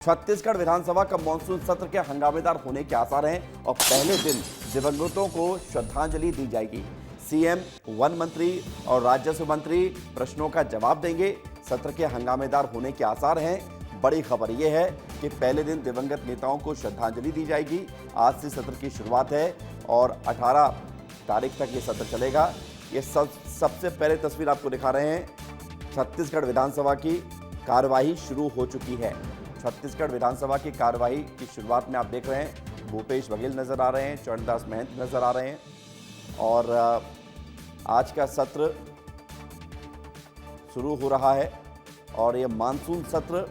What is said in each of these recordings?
छत्तीसगढ़ विधानसभा का मानसून सत्र के हंगामेदार होने के आसार हैं और पहले दिन दिवंगतों को श्रद्धांजलि दी जाएगी। सीएम, वन मंत्री और राजस्व मंत्री प्रश्नों का जवाब देंगे। सत्र के हंगामेदार होने के आसार हैं। बड़ी खबर यह है कि पहले दिन दिवंगत नेताओं को श्रद्धांजलि दी जाएगी। आज से सत्र की शुरुआत है और 18 तारीख तक ये सत्र चलेगा। ये सबसे पहले तस्वीर आपको दिखा रहे हैं। छत्तीसगढ़ विधानसभा की कार्यवाही शुरू हो चुकी है। छत्तीसगढ़ विधानसभा की कार्यवाही की शुरुआत में आप देख रहे हैं भूपेश बघेल नजर आ रहे हैं, चरणदास महंत नजर आ रहे हैं और आज का सत्र शुरू हो रहा है और ये मानसून सत्र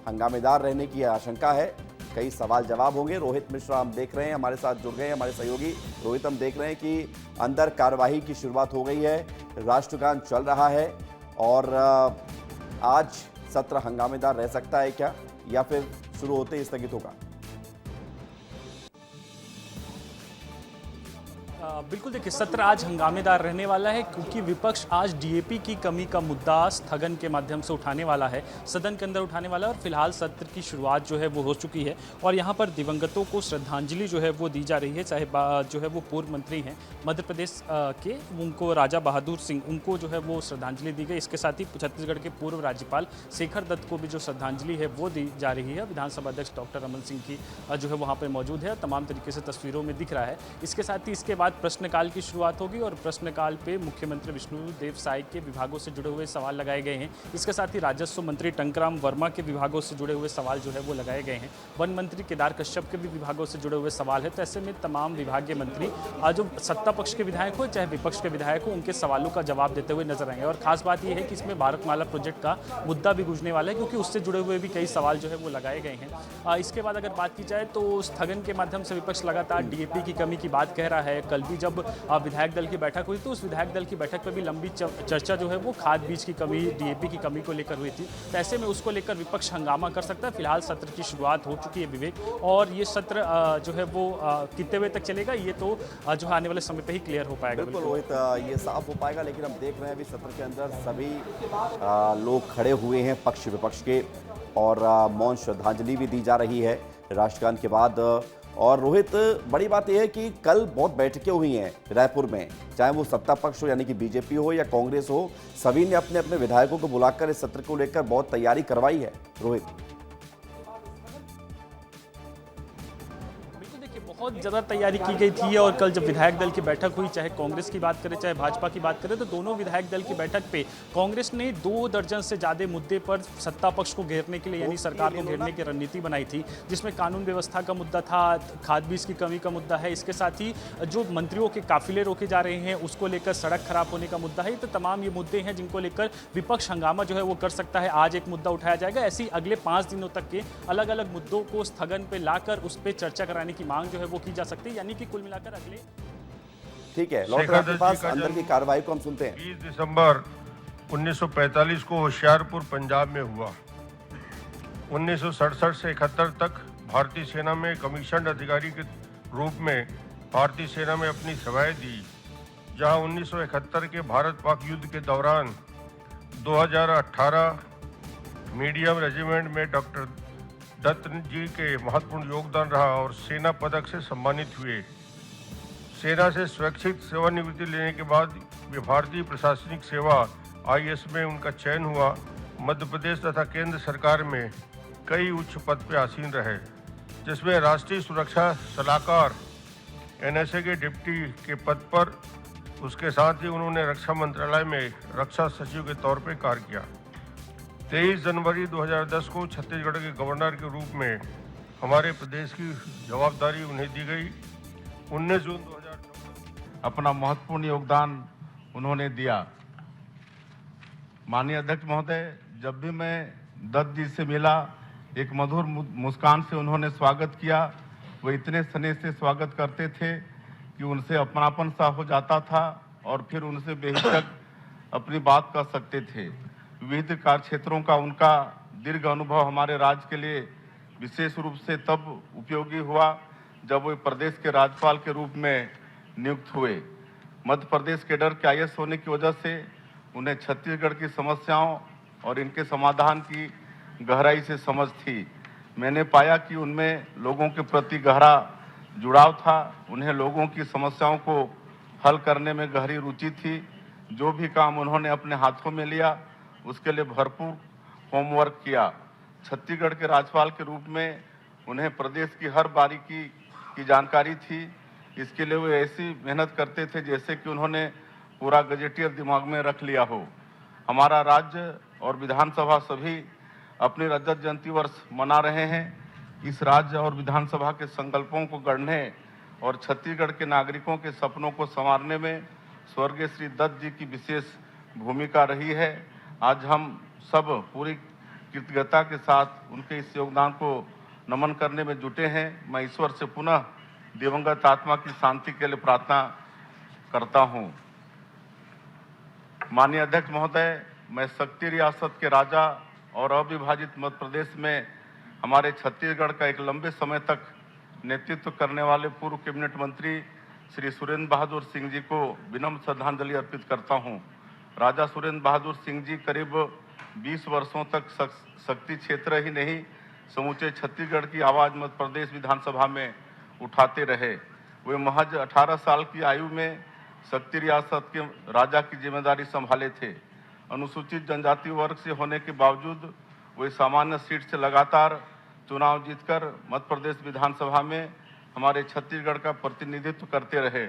हंगामेदार रहने की आशंका है। कई सवाल जवाब होंगे। रोहित मिश्रा हम देख रहे हैं हमारे साथ जुड़ गए, हमारे सहयोगी रोहित। हम देख रहे हैं कि अंदर कार्यवाही की शुरुआत हो गई है, राष्ट्रगान चल रहा है और आज सत्र हंगामेदार रह सकता है क्या या फिर शुरू होते ही स्थगित होगा? बिल्कुल देखिए, सत्र आज हंगामेदार रहने वाला है क्योंकि विपक्ष आज डीएपी की कमी का मुद्दा स्थगन के माध्यम से उठाने वाला है, सदन के अंदर उठाने वाला है। और फिलहाल सत्र की शुरुआत जो है वो हो चुकी है और यहाँ पर दिवंगतों को श्रद्धांजलि जो है वो दी जा रही है। चाहे जो है वो पूर्व मंत्री हैं मध्य प्रदेश के, उनको राजा बहादुर सिंह, उनको जो है वो श्रद्धांजलि दी गई। इसके साथ ही छत्तीसगढ़ के पूर्व राज्यपाल शेखर दत्त को भी जो श्रद्धांजलि है वो दी जा रही है। विधानसभा अध्यक्ष डॉक्टर रमन सिंह की जो है वहाँ पर मौजूद है, तमाम तरीके से तस्वीरों में दिख रहा है। इसके साथ ही इसके बाद प्रश्नकाल की शुरुआत होगी और प्रश्नकाल पे मुख्यमंत्री विष्णुदेव साय के विभागों से जुड़े हुए सवाल लगाए गए हैं। इसके साथ ही राजस्व मंत्री टंकराम वर्मा के विभागों से जुड़े हुए सवाल जो है वो लगाए गए हैं। वन मंत्री केदार कश्यप के भी विभागों से जुड़े हुए सवाल है। तो ऐसे में तमाम विभागीय मंत्री जो सत्ता पक्ष के विधायक हो चाहे विपक्ष के विधायक हो, उनके सवालों का जवाब देते हुए नजर आएंगे। और खास बात यह है कि इसमें भारतमाला प्रोजेक्ट का मुद्दा भी गूंजने वाला है क्योंकि उससे जुड़े हुए भी कई सवाल जो है वो लगाए गए हैं। इसके बाद अगर बात की जाए तो स्थगन के माध्यम से विपक्ष लगातार डीएपी की कमी की बात कह रहा है। कल भी जब विधायक दल की बैठक हुई तो उस विधायक दल की बैठक पर भी लंबी चर्चा जो है वो खाद बीज की कमी, डीएपी की कमी को लेकर हुई थी। तो ऐसे में उसको लेकर विपक्ष हंगामा कर सकता है। फिलहाल सत्र की शुरुआत हो चुकी है विवेक, और ये सत्र जो है वो कितने बजे तक चलेगा ये तो जो आने वाले समय पे ही क्लियर हो पाएगा। बिल्कुल रोहित, ये साफ हो पाएगा, लेकिन हम देख रहे हैं अभी सत्र के अंदर सभी लोग खड़े हुए हैं पक्ष विपक्ष के और मौन श्रद्धांजलि भी दी जा रही है राष्ट्रगान के बाद। और रोहित, बड़ी बात यह है कि कल बहुत बैठकें हुई हैं रायपुर में, चाहे वो सत्ता पक्ष हो यानी कि बीजेपी हो या कांग्रेस हो, सभी ने अपने अपने विधायकों को बुलाकर इस सत्र को लेकर बहुत तैयारी करवाई है। रोहित, बहुत ज़्यादा तैयारी की गई थी और कल जब विधायक दल की बैठक हुई, चाहे कांग्रेस की बात करें चाहे भाजपा की बात करें, तो दोनों विधायक दल की बैठक पे कांग्रेस ने 2 दर्जन से ज़्यादा मुद्दे पर सत्ता पक्ष को घेरने के लिए यानी सरकार को घेरने की रणनीति बनाई थी, जिसमें कानून व्यवस्था का मुद्दा था, खाद बीज की कमी का मुद्दा है। इसके साथ ही जो मंत्रियों के काफिले रोके जा रहे हैं उसको लेकर सड़क खराब होने का मुद्दा है। तो तमाम ये मुद्दे हैं जिनको लेकर विपक्ष हंगामा जो है वो कर सकता है। आज एक मुद्दा उठाया जाएगा, ऐसे ही अगले 5 दिनों तक के अलग अलग मुद्दों को स्थगन पर लाकर उस पर चर्चा कराने की मांग जो है वो की जा सकती है। यानी कि कुल मिलाकर अगले ठीक है, लौट रहे आपके पास अंदर की कार्रवाई को हम सुनते हैं। 20 दिसंबर 1945 को होशियारपुर पंजाब में हुआ। 1967 से 71 तक भारतीय सेना में कमीशन अधिकारी के रूप में भारतीय सेना में अपनी सेवाएं दी, जहां 1971 के भारत पाक युद्ध के दौरान 2018 मीडियम रेजिमेंट में डॉक्टर दत्त जी के महत्वपूर्ण योगदान रहा और सेना पदक से सम्मानित हुए। सेना से स्वैच्छिक सेवानिवृत्ति लेने के बाद भारतीय प्रशासनिक सेवा आईएएस में उनका चयन हुआ। मध्य प्रदेश तथा केंद्र सरकार में कई उच्च पद पर आसीन रहे, जिसमें राष्ट्रीय सुरक्षा सलाहकार एनएसए के डिप्टी के पद पर। उसके साथ ही उन्होंने रक्षा मंत्रालय में रक्षा सचिव के तौर पर कार्य किया। 23 जनवरी 2010 को छत्तीसगढ़ के गवर्नर के रूप में हमारे प्रदेश की जवाबदारी उन्हें दी गई। 19 जून 2014 अपना महत्वपूर्ण योगदान उन्होंने दिया। माननीय अध्यक्ष महोदय, जब भी मैं दत्त जी से मिला, एक मधुर मुस्कान से उन्होंने स्वागत किया। वो इतने स्नेह से स्वागत करते थे कि उनसे अपनापन सा हो जाता था और फिर उनसे बेहिचक अपनी बात कर सकते थे। विविध कार्य क्षेत्रों का उनका दीर्घ अनुभव हमारे राज्य के लिए विशेष रूप से तब उपयोगी हुआ जब वे प्रदेश के राज्यपाल के रूप में नियुक्त हुए। मध्य प्रदेश कैडर के आईएएस होने की वजह से उन्हें छत्तीसगढ़ की समस्याओं और इनके समाधान की गहराई से समझ थी। मैंने पाया कि उनमें लोगों के प्रति गहरा जुड़ाव था। उन्हें लोगों की समस्याओं को हल करने में गहरी रुचि थी। जो भी काम उन्होंने अपने हाथों में लिया उसके लिए भरपूर होमवर्क किया। छत्तीसगढ़ के राज्यपाल के रूप में उन्हें प्रदेश की हर बारीकी की जानकारी थी। इसके लिए वे ऐसी मेहनत करते थे जैसे कि उन्होंने पूरा गजेटियर दिमाग में रख लिया हो। हमारा राज्य और विधानसभा सभी अपनी रजत जयंती वर्ष मना रहे हैं। इस राज्य और विधानसभा के संकल्पों को गढ़ने और छत्तीसगढ़ के नागरिकों के सपनों को संवारने में स्वर्गीय श्री दत्त जी की विशेष भूमिका रही है। आज हम सब पूरी कृतज्ञता के साथ उनके इस योगदान को नमन करने में जुटे हैं। मैं ईश्वर से पुनः दिवंगत आत्मा की शांति के लिए प्रार्थना करता हूं। माननीय अध्यक्ष महोदय, मैं शक्ति रियासत के राजा और अविभाजित मध्य प्रदेश में हमारे छत्तीसगढ़ का एक लंबे समय तक नेतृत्व करने वाले पूर्व कैबिनेट मंत्री श्री सुरेंद्र बहादुर सिंह जी को विनम्र श्रद्धांजलि अर्पित करता हूं। राजा सुरेंद्र बहादुर सिंह जी करीब 20 वर्षों तक शक्ति क्षेत्र ही नहीं समूचे छत्तीसगढ़ की आवाज मध्य प्रदेश विधानसभा में उठाते रहे। वे महज 18 साल की आयु में शक्ति रियासत के राजा की जिम्मेदारी संभाले थे। अनुसूचित जनजाति वर्ग से होने के बावजूद वे सामान्य सीट से लगातार चुनाव जीतकर मध्य प्रदेश विधानसभा में हमारे छत्तीसगढ़ का प्रतिनिधित्व करते रहे।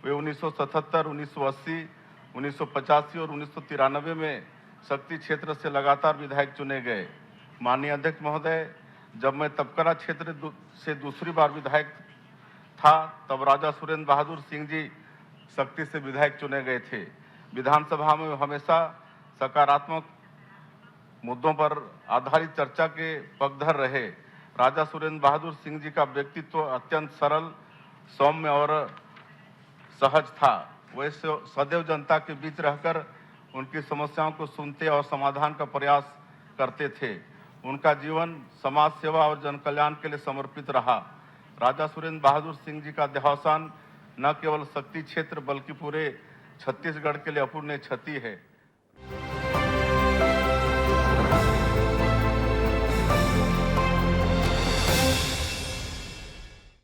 वे 1977, 1980, 1985 और 1993 में शक्ति क्षेत्र से लगातार विधायक चुने गए। माननीय अध्यक्ष महोदय, जब मैं तपकरा क्षेत्र से दूसरी बार विधायक था तब राजा सुरेंद्र बहादुर सिंह जी शक्ति से विधायक चुने गए थे। विधानसभा में हमेशा सकारात्मक मुद्दों पर आधारित चर्चा के पक्षधर रहे। राजा सुरेंद्र बहादुर सिंह जी का व्यक्तित्व अत्यंत सरल, सौम्य और सहज था। वे सदैव जनता के बीच रहकर उनकी समस्याओं को सुनते और समाधान का प्रयास करते थे। उनका जीवन समाज सेवा और जन कल्याण के लिए समर्पित रहा। राजा सुरेंद्र बहादुर सिंह जी का देहावसान न केवल शक्ति क्षेत्र बल्कि पूरे छत्तीसगढ़ के लिए अपूरणीय क्षति है।